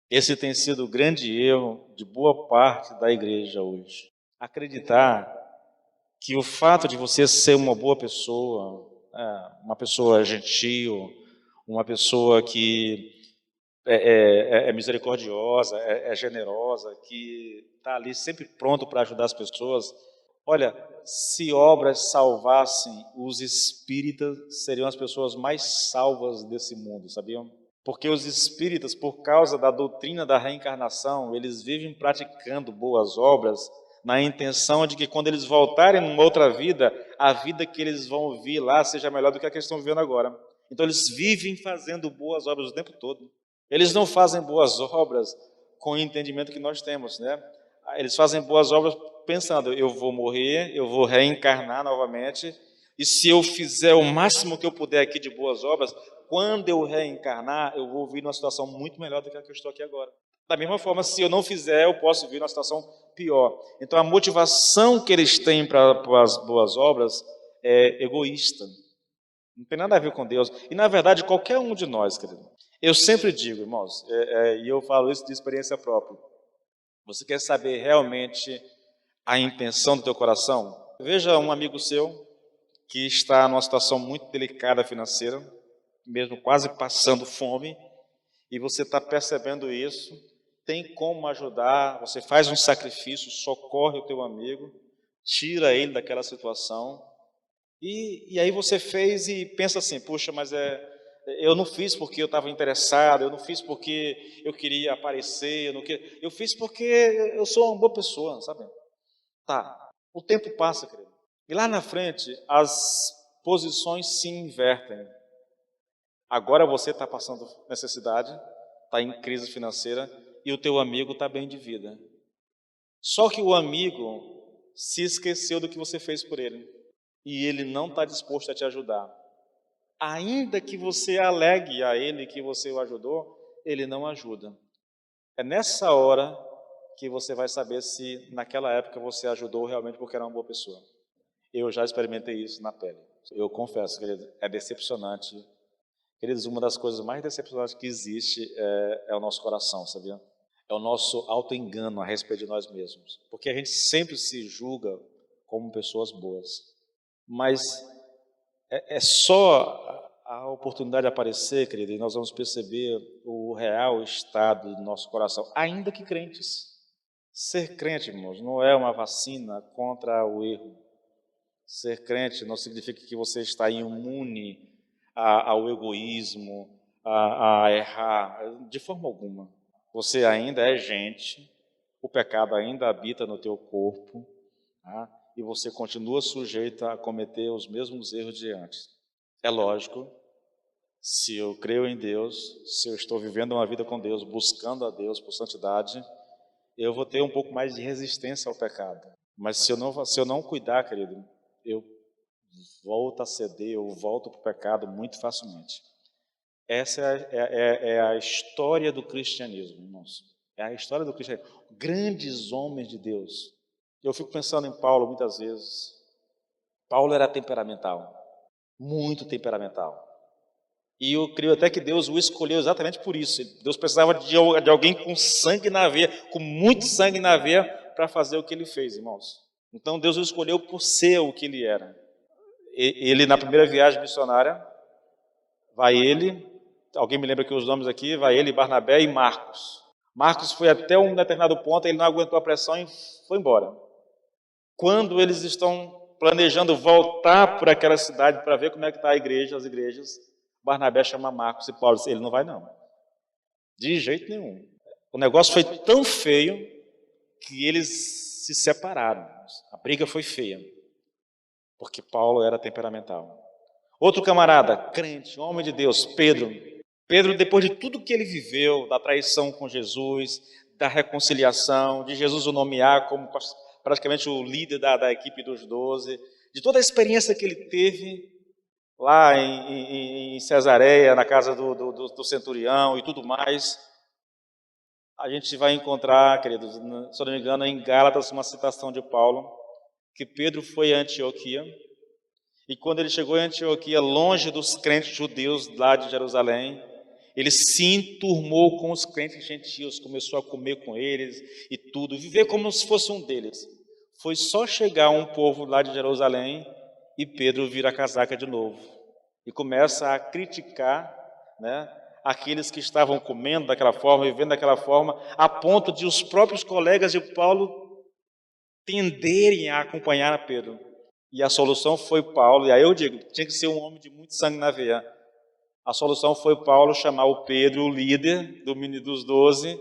Esse tem sido o grande erro de boa parte da igreja hoje. Acreditar que o fato de você ser uma boa pessoa, uma pessoa gentil, uma pessoa que é misericordiosa, é generosa, que está ali sempre pronto para ajudar as pessoas. Olha, se obras salvassem, os espíritas seriam as pessoas mais salvas desse mundo, sabiam? Porque os espíritas, por causa da doutrina da reencarnação, eles vivem praticando boas obras na intenção de que quando eles voltarem numa outra vida, a vida que eles vão viver lá seja melhor do que a que eles estão vivendo agora. Então eles vivem fazendo boas obras o tempo todo. Eles não fazem boas obras com o entendimento que nós temos, né? Eles fazem boas obras pensando, eu vou morrer, eu vou reencarnar novamente, e se eu fizer o máximo que eu puder aqui de boas obras, quando eu reencarnar, eu vou vir numa situação muito melhor do que a que eu estou aqui agora. Da mesma forma, se eu não fizer, eu posso vir numa situação pior. Então, a motivação que eles têm para as boas obras é egoísta. Não tem nada a ver com Deus. E, na verdade, qualquer um de nós, querido. Eu sempre digo, irmãos, e eu falo isso de experiência própria. Você quer saber realmente a intenção do teu coração? Veja um amigo seu que está numa situação muito delicada financeira, mesmo quase passando fome, e você está percebendo isso, tem como ajudar, você faz um sacrifício, socorre o teu amigo, tira ele daquela situação, e aí você fez e pensa assim, puxa, mas eu não fiz porque eu estava interessado, eu não fiz porque eu queria aparecer, eu fiz porque eu sou uma boa pessoa, sabe? Tá, o tempo passa, querido. E lá na frente, as posições se invertem. Agora você está passando necessidade, está em crise financeira, e o teu amigo está bem de vida. Só que o amigo se esqueceu do que você fez por ele. E ele não está disposto a te ajudar. Ainda que você alegue a ele que você o ajudou, ele não ajuda. É nessa hora que você vai saber se naquela época você ajudou realmente porque era uma boa pessoa. Eu já experimentei isso na pele. Eu confesso, querido, é decepcionante. Queridos, uma das coisas mais decepcionantes que existe é o nosso coração, sabia? É o nosso auto-engano a respeito de nós mesmos. Porque a gente sempre se julga como pessoas boas. Mas é só a oportunidade de aparecer, querido, e nós vamos perceber o real estado do nosso coração, ainda que crentes. Ser crente, irmãos, não é uma vacina contra o erro. Ser crente não significa que você está imune ao egoísmo, a errar, de forma alguma. Você ainda é gente, o pecado ainda habita no teu corpo, tá? E você continua sujeito a cometer os mesmos erros de antes. É lógico, se eu creio em Deus, se eu estou vivendo uma vida com Deus, buscando a Deus por santidade, eu vou ter um pouco mais de resistência ao pecado. Mas se eu não cuidar, querido, eu volto a ceder, eu volto para o pecado muito facilmente. Essa é a história do cristianismo, irmãos. É a história do cristianismo. Grandes homens de Deus. Eu fico pensando em Paulo muitas vezes. Paulo era temperamental, muito temperamental. E eu creio até que Deus o escolheu exatamente por isso. Deus precisava de alguém com sangue na veia, com muito sangue na veia, para fazer o que ele fez, irmãos. Então Deus o escolheu por ser o que ele era. Ele, na primeira viagem missionária, vai ele, alguém me lembra aqui os nomes aqui, vai ele, Barnabé e Marcos. Marcos foi até um determinado ponto, ele não aguentou a pressão e foi embora. Quando eles estão planejando voltar para aquela cidade para ver como é que está a igreja, as igrejas, Barnabé chama Marcos e Paulo disse, ele não vai não. De jeito nenhum. O negócio foi tão feio que eles se separaram. A briga foi feia. Porque Paulo era temperamental. Outro camarada, crente, homem de Deus, Pedro. Pedro, depois de tudo que ele viveu, da traição com Jesus, da reconciliação, de Jesus o nomear como praticamente o líder da equipe dos 12, de toda a experiência que ele teve lá em Cesareia, na casa do centurião e tudo mais, a gente vai encontrar, queridos, se não me engano, em Gálatas, uma citação de Paulo, que Pedro foi a Antioquia, e quando ele chegou em Antioquia, longe dos crentes judeus lá de Jerusalém, ele se enturmou com os crentes gentios, começou a comer com eles e tudo, viver como se fosse um deles. Foi só chegar um povo lá de Jerusalém e Pedro vira a casaca de novo e começa a criticar, né, aqueles que estavam comendo daquela forma, vivendo daquela forma, a ponto de os próprios colegas de Paulo tenderem a acompanhar a Pedro. E a solução foi Paulo, e aí eu digo, tinha que ser um homem de muito sangue na veia. A solução foi Paulo chamar o Pedro, o líder dos 12,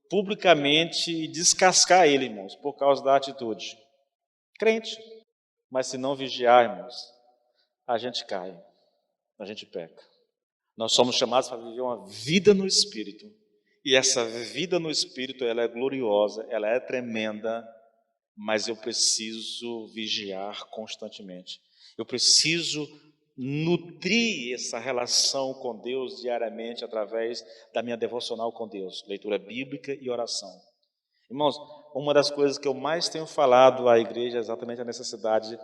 publicamente e descascar ele, irmãos, por causa da atitude. Crente, mas se não vigiar, irmãos, a gente cai, a gente peca. Nós somos chamados para viver uma vida no Espírito. E essa vida no Espírito, ela é gloriosa, ela é tremenda, mas eu preciso vigiar constantemente. Eu preciso nutrir essa relação com Deus diariamente através da minha devocional com Deus, leitura bíblica e oração. Irmãos, uma das coisas que eu mais tenho falado à igreja é exatamente a necessidade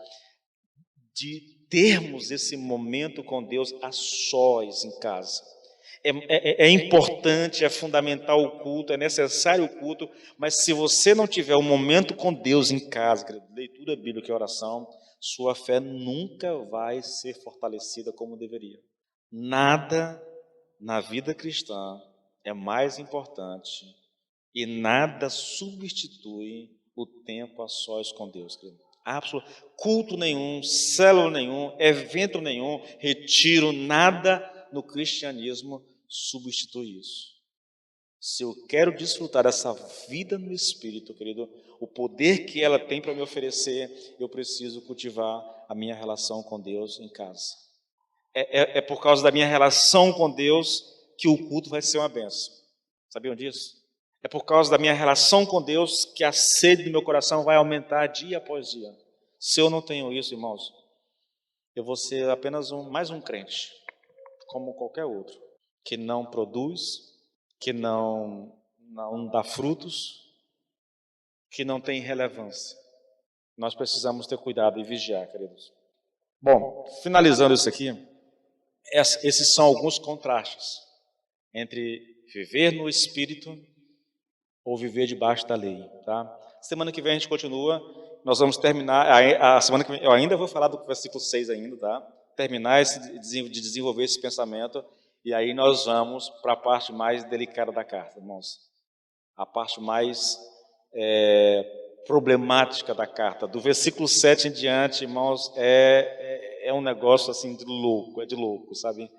de termos esse momento com Deus a sós em casa. É importante, é fundamental o culto, é necessário o culto, mas se você não tiver um momento com Deus em casa, leitura bíblica e oração, sua fé nunca vai ser fortalecida como deveria. Nada na vida cristã é mais importante e nada substitui o tempo a sós com Deus, querido. Culto nenhum, célula nenhum, evento nenhum, retiro, nada no cristianismo substitui isso. Se eu quero desfrutar dessa vida no Espírito, querido, o poder que ela tem para me oferecer, eu preciso cultivar a minha relação com Deus em casa. É por causa da minha relação com Deus que o culto vai ser uma bênção. Sabiam disso? É por causa da minha relação com Deus que a sede do meu coração vai aumentar dia após dia. Se eu não tenho isso, irmãos, eu vou ser apenas mais um crente, como qualquer outro, que não produz, que não dá frutos, que não tem relevância. nós precisamos ter cuidado e vigiar, queridos. Bom, finalizando isso aqui, esses são alguns contrastes entre viver no Espírito ou viver debaixo da lei, tá? Semana que vem a gente continua, nós vamos terminar, a semana que vem eu ainda vou falar do versículo 6 ainda, tá? Terminar de desenvolver esse pensamento, e aí nós vamos para a parte mais delicada da carta, irmãos. A parte mais problemática da carta. Do versículo 7 em diante, irmãos, é um negócio assim de louco, sabe?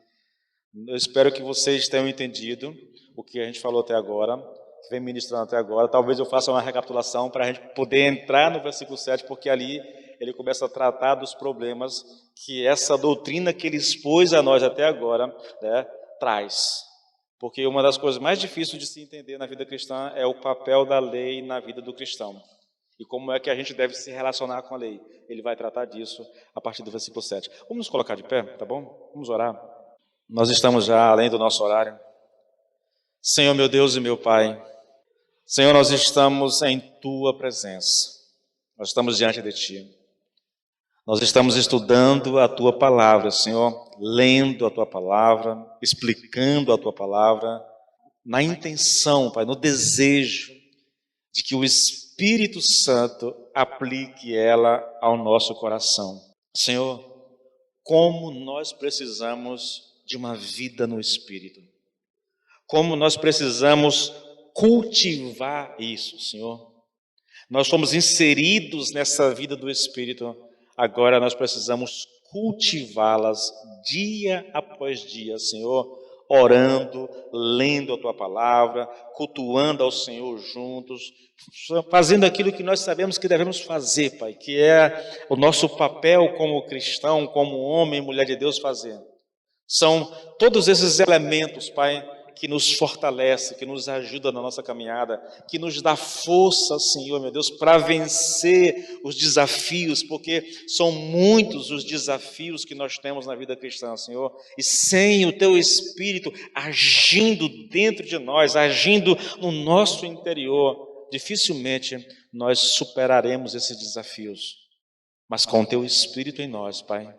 Eu espero que vocês tenham entendido o que a gente falou até agora, que vem ministrando até agora. Talvez eu faça uma recapitulação para a gente poder entrar no versículo 7, porque ali ele começa a tratar dos problemas que essa doutrina que ele expôs a nós até agora, né, traz. Porque uma das coisas mais difíceis de se entender na vida cristã é o papel da lei na vida do cristão. E como é que a gente deve se relacionar com a lei. Ele vai tratar disso a partir do versículo 7. Vamos nos colocar de pé, tá bom? Vamos orar. Nós estamos já além do nosso horário. Senhor, meu Deus e meu Pai, Senhor, nós estamos em Tua presença. Nós estamos diante de Ti. Nós estamos estudando a Tua palavra, Senhor, lendo a Tua palavra, explicando a Tua palavra, na intenção, Pai, no desejo de que o Espírito Santo aplique ela ao nosso coração. Senhor, como nós precisamos de uma vida no Espírito. Como nós precisamos cultivar isso, Senhor. Nós somos inseridos nessa vida do Espírito, agora nós precisamos cultivá-las dia após dia, Senhor, orando, lendo a Tua palavra, cultuando ao Senhor juntos, fazendo aquilo que nós sabemos que devemos fazer, Pai, que é o nosso papel como cristão, como homem e mulher de Deus fazer. São todos esses elementos, Pai, que nos fortalece, que nos ajuda na nossa caminhada, que nos dá força, Senhor, meu Deus, para vencer os desafios, porque são muitos os desafios que nós temos na vida cristã, Senhor, e sem o Teu Espírito agindo dentro de nós, agindo no nosso interior, dificilmente nós superaremos esses desafios. Mas com o Teu Espírito em nós, Pai,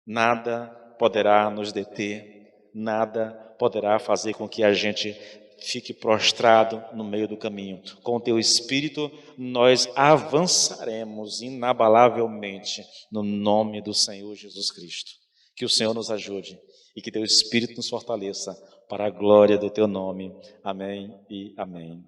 nada poderá nos deter, nada poderá fazer com que a gente fique prostrado no meio do caminho. Com o Teu Espírito, nós avançaremos inabalavelmente no nome do Senhor Jesus Cristo. Que o Senhor nos ajude e que Teu Espírito nos fortaleça para a glória do Teu nome. Amém e amém.